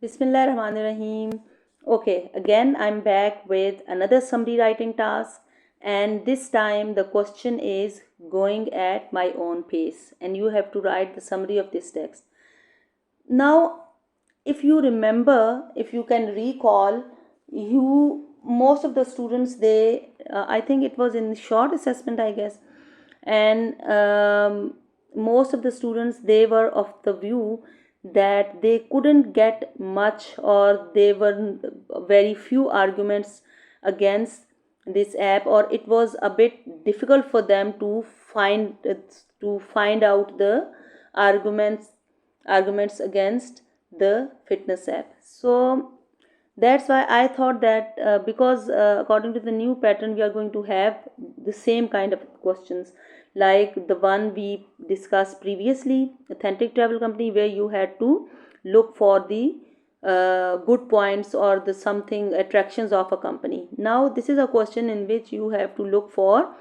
Bismillahirrahmanirrahim. Okay, again I'm back with another summary writing task, and this time the question is going at my own pace, and you have to write the summary of this text. Now, if you remember, if you can recall, you most of the students I think it was in short assessment, I guess, and most of the students they were of the view that they couldn't get much, or they were very few arguments against this app, or it was a bit difficult for them to find out the arguments arguments against the fitness app. So that's why I thought that because according to the new pattern we are going to have the same kind of questions like the one we discussed previously, authentic travel company, where you had to look for the good points or the something attractions of a company. Now this is a question in which you have to look for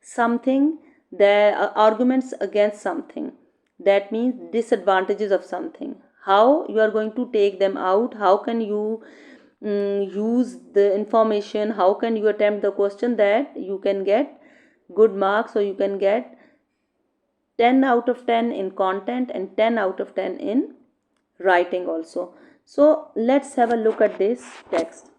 something, the arguments against something, that means disadvantages of something, how you are going to take them out, how can you use the information, how can you attempt the question that you can get good marks, or you can get 10 out of 10 in content and 10 out of 10 in writing also. So let's have a look at this text,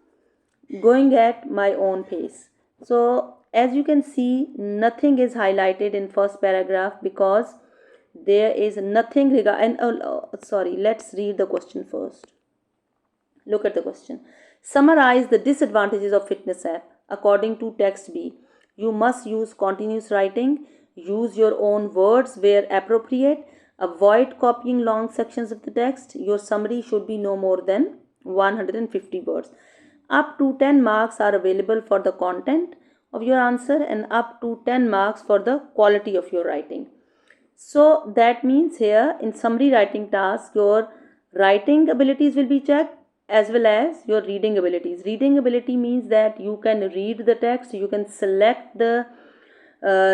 going at my own pace. So as you can see, nothing is highlighted in first paragraph because there is nothing sorry, let's read the question first. Look at the question. Summarize the disadvantages of fitness app according to text B. You must use continuous writing, use your own words where appropriate, avoid copying long sections of the text. Your summary should be no more than 150 words. Up to 10 marks are available for the content of your answer, and up to 10 marks for the quality of your writing. So that means here in summary writing task, your writing abilities will be checked as well as your reading abilities. Reading ability means that you can read the text, you can select the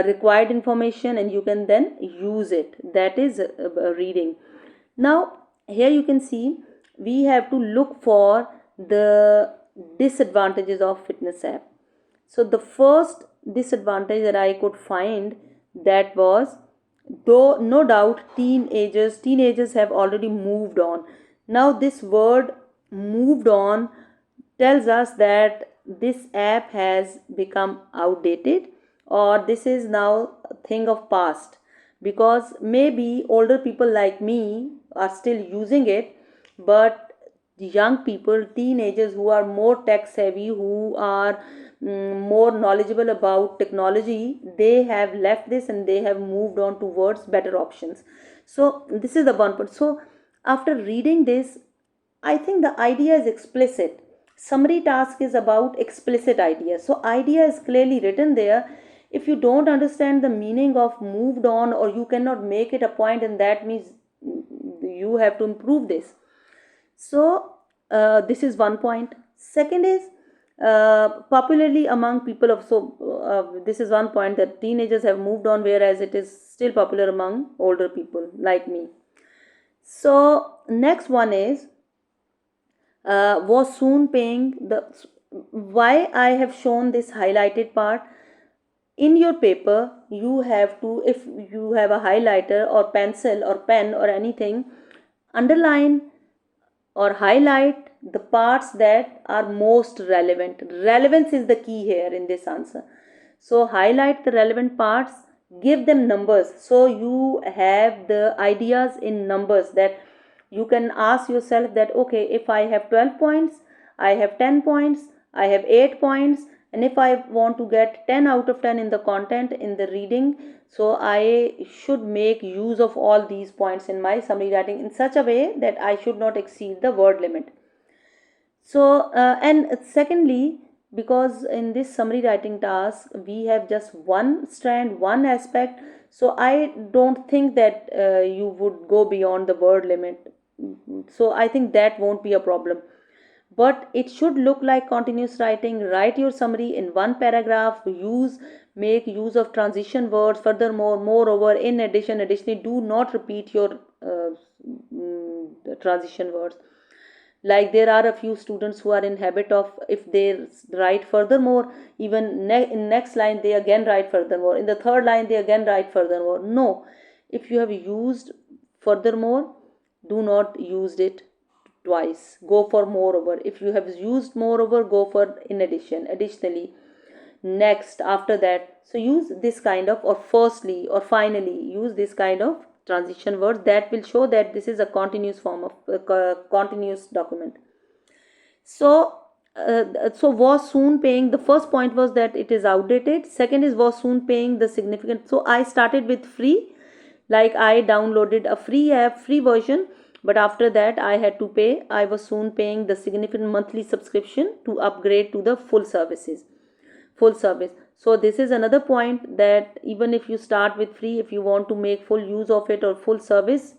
required information, and you can then use it. That is reading. Now here you can see we have to look for the disadvantages of fitness app. So the first disadvantage that I could find, that was, though no doubt teenagers have already moved on. Now this word moved on tells us that this app has become outdated, or this is now a thing of past, because maybe older people like me are still using it, but young people, teenagers who are more tech savvy, who are more knowledgeable about technology, they have left this and they have moved on towards better options. So this is the one point. So after reading this, I think the idea is explicit. Summary task is about explicit ideas. So idea is clearly written there. If you don't understand the meaning of moved on, or you cannot make it a point, and that means you have to improve this. So this is one point. Second is popularly among people of, this is one point, that teenagers have moved on, whereas it is still popular among older people like me. So next one is was soon paying the, why I have shown this highlighted part. In your paper you have to, if you have a highlighter or pencil or pen or anything, underline or highlight the parts that are most relevant. Relevance is the key here in this answer. So highlight the relevant parts, give them numbers, so you have the ideas in numbers, that you can ask yourself that okay, if I have 12 points, I have 10 points, I have 8 points, and if I want to get 10 out of 10 in the content, in the reading, so I should make use of all these points in my summary writing in such a way that I should not exceed the word limit. So and secondly, because in this summary writing task we have just one strand, one aspect, so I don't think that you would go beyond the word limit. So I think that won't be a problem, but it should look like continuous writing. Write your summary in one paragraph, make use of transition words. Furthermore, moreover, in additionally, do not repeat your transition words. Like there are a few students who are in habit of, if they write furthermore, even in next line they again write furthermore, in the third line they again write furthermore. No, if you have used furthermore, do not use it twice, go for moreover. If you have used moreover, go for in addition, additionally, next, after that. So use this kind of, or firstly or finally, use this kind of transition words that will show that this is a continuous form of continuous document. So was soon paying, the first point was that it is outdated. Second is was soon paying the significant. So I started with free, like I downloaded a free app, free version, but after that I had to pay. I was soon paying the significant monthly subscription to upgrade to the full service. So this is another point, that even if you start with free, if you want to make full use of it or full service,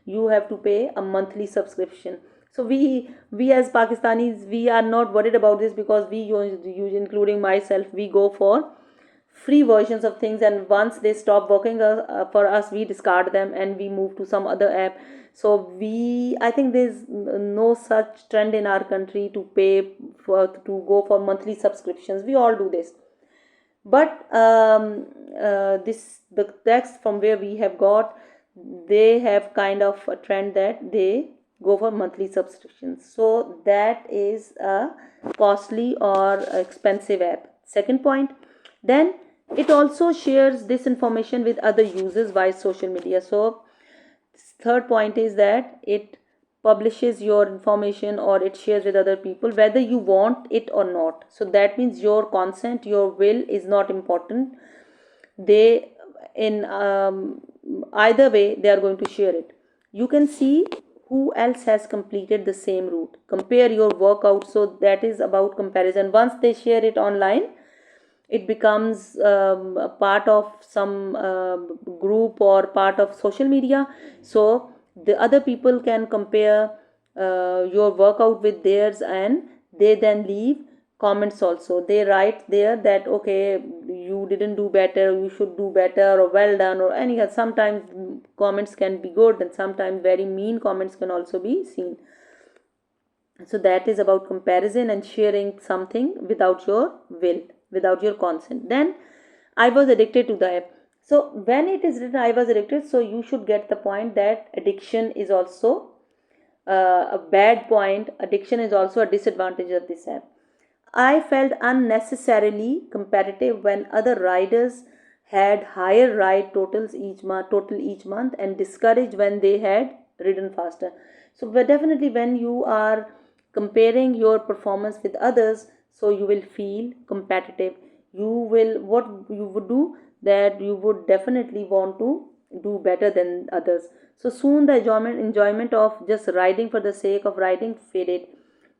you have to pay a monthly subscription. So we as Pakistanis, we are not worried about this, because we use, including myself, we go for free versions of things, and once they stop working for us, we discard them and we move to some other app. So I think there's no such trend in our country to pay for, to go for monthly subscriptions. We all do this, but this the text from where we have got, they have kind of a trend that they go for monthly subscriptions. So that is a costly or expensive app. Second point. Then it also shares this information with other users via social media. So third point is that it publishes your information, or it shares with other people whether you want it or not. So that means your consent, your will is not important. They, in either way, they are going to share it. You can see who else has completed the same route, compare your workout. So that is about comparison. Once they share it online, it becomes a part of some group or part of social media. So the other people can compare your workout with theirs, and they then leave comments also. They write there that, okay, you didn't do better, you should do better, or well done, or any. Sometimes comments can be good, and sometimes very mean comments can also be seen. So that is about comparison and sharing something without your will, without your consent. Then I was addicted to the app. So when it is written I was addicted, so you should get the point that addiction is also a bad point. Addiction is also a disadvantage of this app. I felt unnecessarily competitive when other riders had higher ride total each month, and discouraged when they had ridden faster. So definitely when you are comparing your performance with others, so you will feel competitive. You will, what you would do, that you would definitely want to do better than others. So soon the enjoyment of just riding for the sake of riding faded.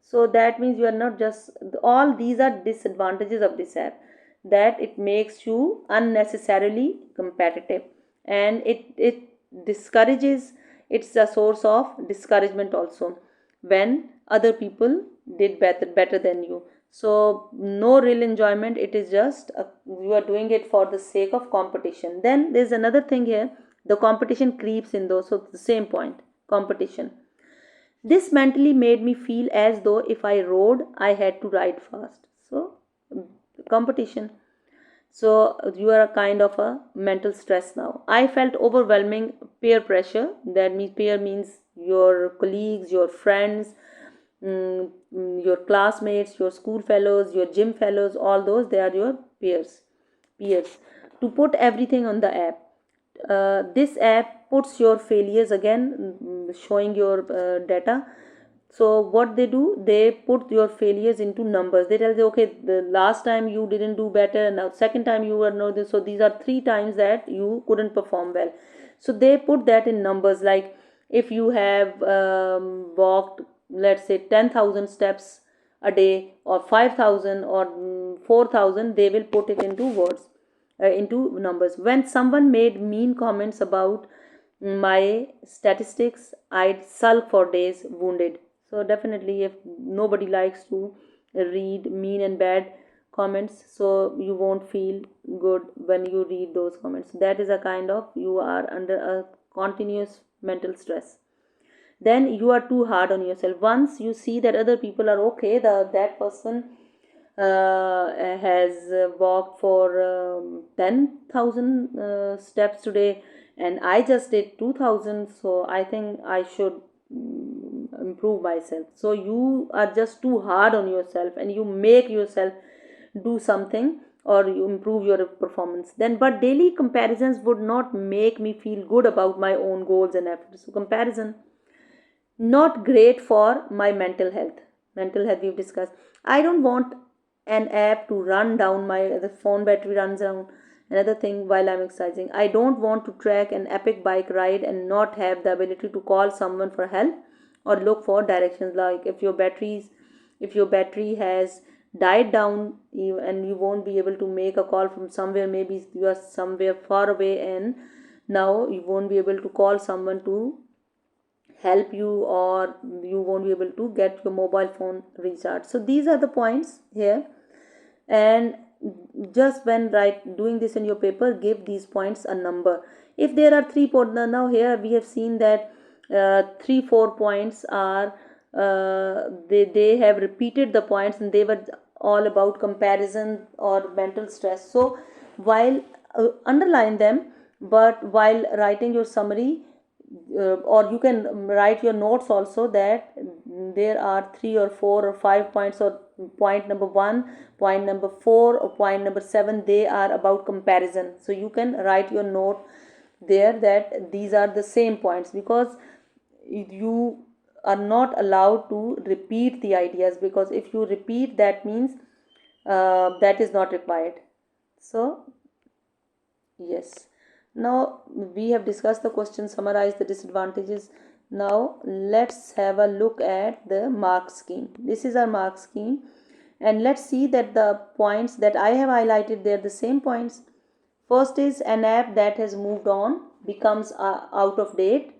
So that means you are not just, all these are disadvantages of this app, that it makes you unnecessarily competitive, and it discourages. It's a source of discouragement also when other people did better than you. So no real enjoyment, it is just you are doing it for the sake of competition. Then there's another thing here, the competition creeps in though. So the same point, competition. This mentally made me feel as though if I rode, I had to ride fast. So, competition. So, you are a kind of a mental stress now. I felt overwhelming peer pressure. That means peer means your colleagues, your friends, your classmates, your school fellows, your gym fellows, all those, they are your peers. To put everything on the app. This app puts your failures again, showing your data. So what they do, they put your failures into numbers. They tell you, okay, the last time you didn't do better, now second time you were not this. So these are 3 times that you couldn't perform well. So they put that in numbers. Like if you have walked, let's say 10,000 steps a day, or 5,000, or 4,000, they will put it into words, into numbers. When someone made mean comments about my statistics, I'd sulk for days, wounded. So definitely, if nobody likes to read mean and bad comments, so you won't feel good when you read those comments. That is a kind of, you are under a continuous mental stress. then you are too hard on yourself. Once you see that other people are okay, that person has walked for 10,000 steps today, and I just did 2,000, so I think I should improve myself. So you are just too hard on yourself, and you make yourself do something, or you improve your performance. Then but daily comparisons would not make me feel good about my own goals and efforts. So comparison, not great for my mental health we've discussed. I don't want an app to run down my, the phone battery runs down, another thing, while I'm exercising. I don't want to track an epic bike ride and not have the ability to call someone for help or look for directions. Like if your battery has died down, and you won't be able to make a call from somewhere, maybe you are somewhere far away, and now you won't be able to call someone to help you, or you won't be able to get your mobile phone recharged. So these are the points here, and just when doing this in your paper, give these points a number. If there are 3 points, now here we have seen that 3-4 points are they have repeated the points, and they were all about comparison or mental stress. So while underline them, but while writing your summary, or you can write your notes also, that there are 3 or 4 or 5 points, or point number 1, point number 4, or point number 7, they are about comparison. So you can write your note there that these are the same points, because you are not allowed to repeat the ideas, because if you repeat, that means that is not required. So yes, now we have discussed the question, summarize the disadvantages. Now let's have a look at the mark scheme. This is our mark scheme, and let's see that the points that I have highlighted, they are the same points. First is, an app that has moved on becomes out of date,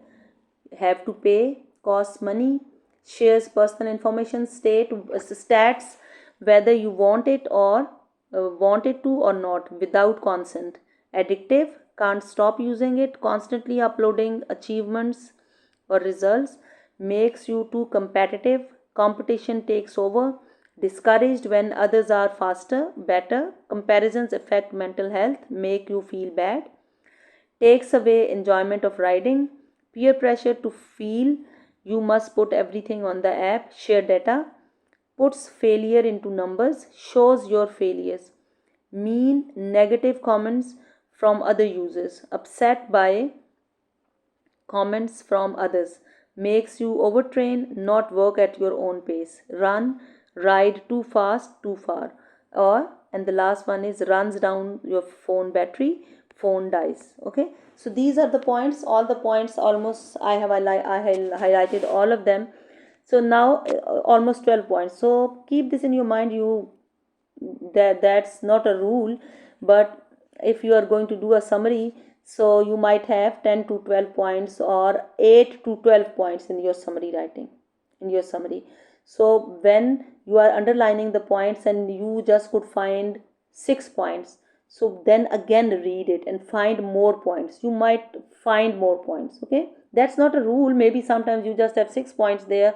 have to pay, costs money, shares personal information, stats, whether you want it to or not, without consent. Addictive, can't stop using it, constantly uploading achievements or results, makes you too competitive, competition takes over, discouraged when others are faster, better, comparisons affect mental health, make you feel bad, takes away enjoyment of riding, peer pressure to feel you must put everything on the app, share data, puts failure into numbers, shows your failures, mean negative comments from other users, upset by comments from others, makes you overtrain, not work at your own pace, ride too fast, too far, or, and the last one is, runs down your phone battery, phone dies. Okay, so these are the points, all the points almost I have highlighted all of them. So now almost 12 points. So keep this in your mind. That's not a rule, but if you are going to do a summary, so you might have 10 to 12 points or 8 to 12 points in your summary writing, in your summary. So when you are underlining the points and you just could find 6 points, so then again read it and find more points. You might find more points. Okay, that's not a rule. Maybe sometimes you just have 6 points there,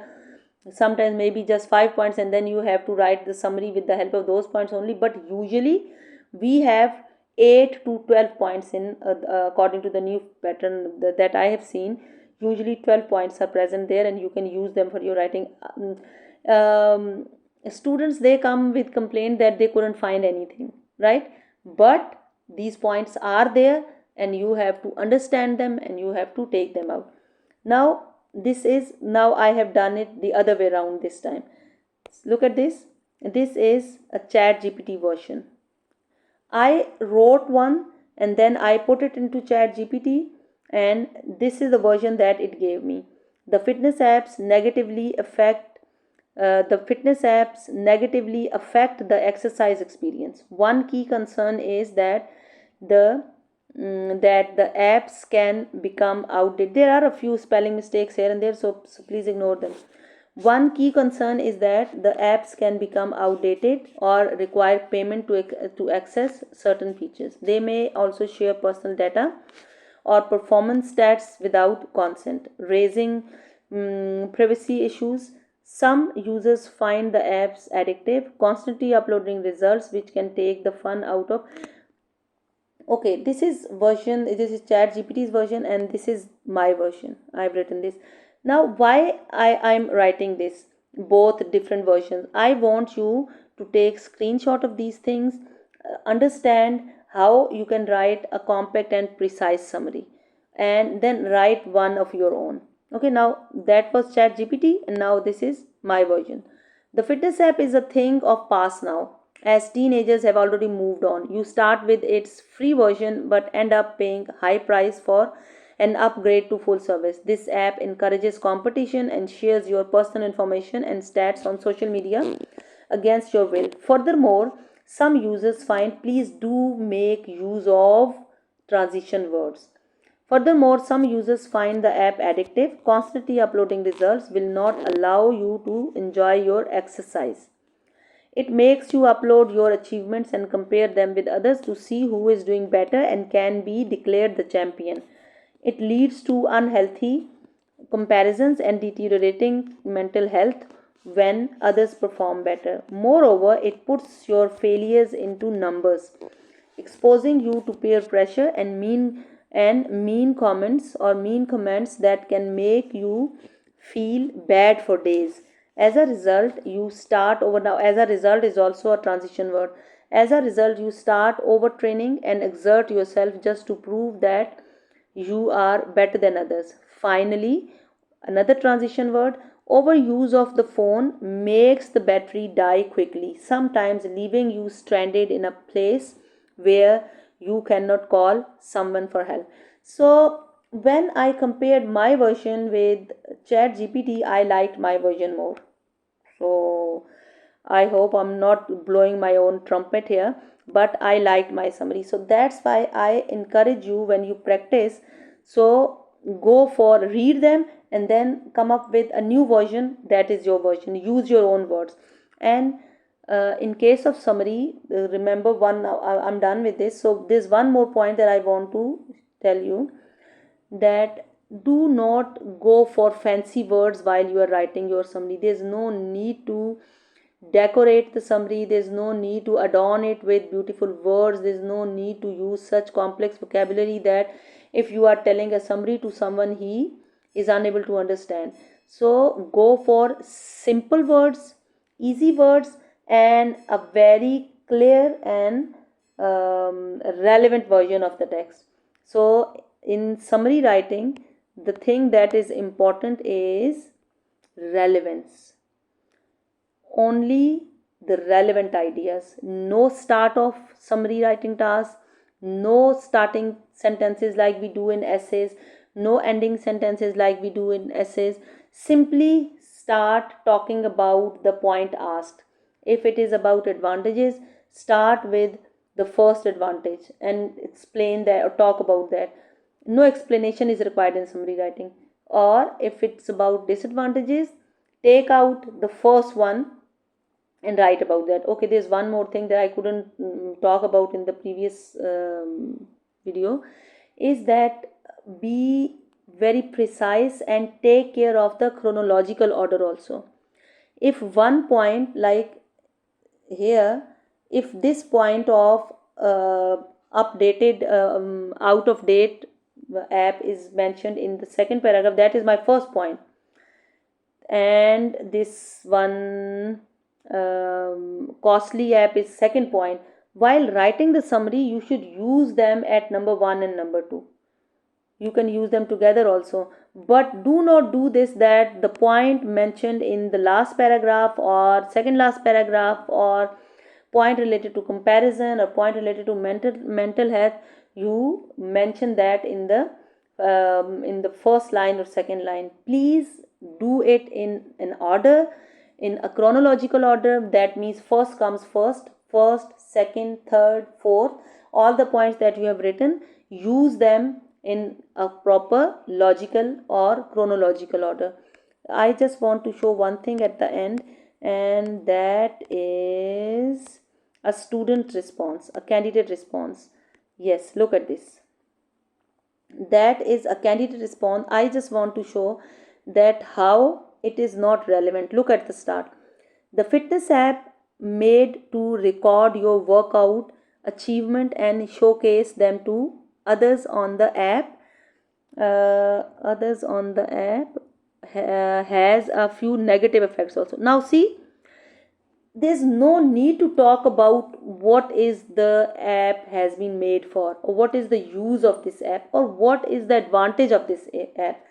sometimes maybe just 5 points, and then you have to write the summary with the help of those points only. But usually we have 8 to 12 points in according to the new pattern that I have seen. Usually 12 points are present there, and you can use them for your writing. Students, they come with complaint that they couldn't find anything, right? But these points are there, and you have to understand them, and you have to take them out. Now now I have done it the other way around this time. Look at this. This is a Chat GPT version. I wrote one, and then I put it into Chat GPT, and this is the version that it gave me. The fitness apps negatively affect the exercise experience. One key concern is that the the apps can become outdated. There are a few spelling mistakes here and there, so please ignore them. One key concern is that the apps can become outdated or require payment to access certain features. They may also share personal data or performance stats without consent, raising Privacy issues. Some users find the apps addictive, constantly uploading results which can take the fun out of. Okay, this is chat gpt's version and this is my version. I've written this. Now why I'm writing this, both different versions. I want you to take screenshot of these things, understand how you can write a compact and precise summary, and then write one of your own. Okay, now that was chat gpt and now this is my version. The fitness app is a thing of past now, as teenagers have already moved on. You start with its free version but end up paying high price for an upgrade to full service. This app encourages competition and shares your personal information and stats on social media against your will. Furthermore, some users find, please do make use of transition words. Furthermore, some users find the app addictive. Constantly uploading results will not allow you to enjoy your exercise. It makes you upload your achievements and compare them with others to see who is doing better and can be declared the champion. It leads to unhealthy comparisons and deteriorating mental health when others perform better. Moreover, it puts your failures into numbers, exposing you to peer pressure and mean comments that can make you feel bad for days. As a result, you start over. Now as a result is also a transition word. As a result, you start overtraining and exert yourself just to prove that you are better than others. Finally, another transition word, overuse of the phone makes the battery die quickly, sometimes leaving you stranded in a place where you cannot call someone for help. So, when I compared my version with Chat GPT, I liked my version more. So, I hope I'm not blowing my own trumpet here, but I liked my summary. So that's why I encourage you when you practice. So go for read them and then come up with a new version that is your version. Use your own words. And in case of summary, remember one. Now I'm done with this. So there's one more point that I want to tell you, that do not go for fancy words while you are writing your summary. There's no need to decorate the summary, there's no need to adorn it with beautiful words, there's no need to use such complex vocabulary that if you are telling a summary to someone, he is unable to understand. So go for simple words, easy words, and a very clear and relevant version of the text. So in summary writing, the thing that is important is relevance. Only the relevant ideas. No start of summary writing task, no starting sentences like we do in essays, no ending sentences like we do in essays. Simply start talking about the point asked. If it is about advantages, start with the first advantage and explain that or talk about that. No explanation is required in summary writing. Or if it's about disadvantages, take out the first one and write about that. Okay, there's one more thing that I couldn't talk about in the previous video, is that be very precise and take care of the chronological order also. If one point, like here, if this point of updated out of date app is mentioned in the second paragraph, that is my first point, and this one costly app is second point. While writing the summary, you should use them at number 1 and number 2. You can use them together also, but do not do this that the point mentioned in the last paragraph or second last paragraph or point related to comparison or point related to mental health, you mention that in the first line or second line. Please do it in an order, in a chronological order. That means first comes first, second, third, fourth. All the points that you have written, use them in a proper logical or chronological order. I just want to show one thing at the end, and that is a student response, a candidate response. Yes, look at this. That is a candidate response. I just want to show that how it is not relevant. Look at the start. The fitness app made to record your workout achievement and showcase them to others on the app. Others on the app has a few negative effects also. Now see, there's no need to talk about what is the app has been made for, or what is the use of this app, or what is the advantage of this app.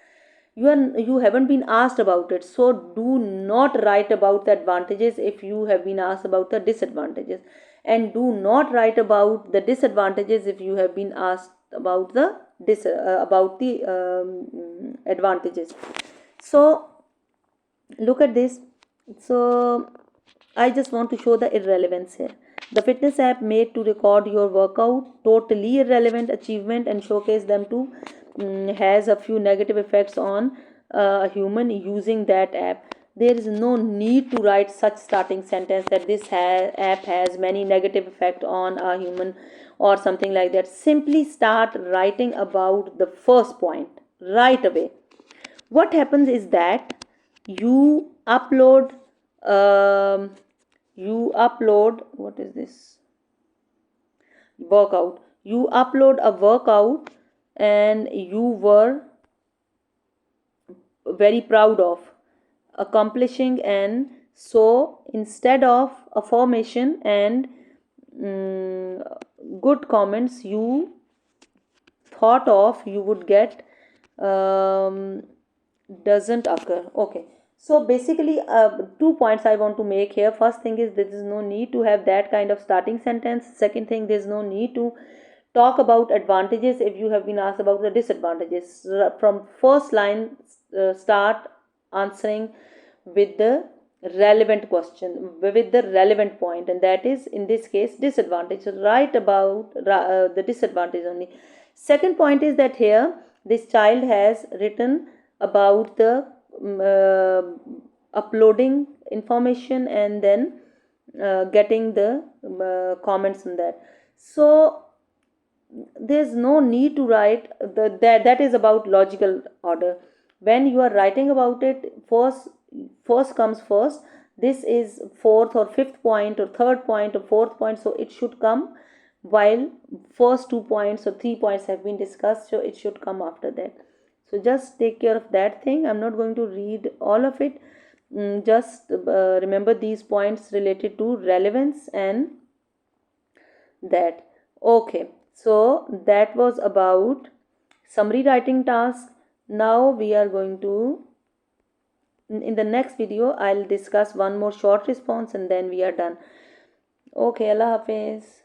You haven't been asked about it, so do not write about the advantages if you have been asked about the disadvantages, and do not write about the disadvantages if you have been asked about the advantages. So look at this. So I just want to show the irrelevance here. The fitness app made to record your workout, totally irrelevant achievement, and showcase them to has a few negative effects on a human using that app. There is no need to write such starting sentence that this app has many negative effect on a human or something like that. Simply start writing about the first point right away. What happens is that you upload what is this workout, you upload a workout and you were very proud of accomplishing, and so instead of affirmation and good comments you thought of, you would get doesn't occur. Okay, so basically 2 points I want to make here. First thing is there is no need to have that kind of starting sentence. Second thing, there is no need to talk about advantages if you have been asked about the disadvantages. From first line start answering with the relevant question, with the relevant point, and that is in this case disadvantage. So write about the disadvantage only. Second point is that here this child has written about the uploading information and then getting the comments on that. So there's no need to write that is about logical order. When you are writing about it, first comes first. This is fourth or fifth point or third point or fourth point, so it should come while first 2 points or 3 points have been discussed, so it should come after that. So just take care of that thing. I'm not going to read all of it. Just remember these points related to relevance and that. Okay, so that was about summary writing task. Now we are going to, in the next video I'll discuss one more short response and then we are done. Okay, Allah Hafiz.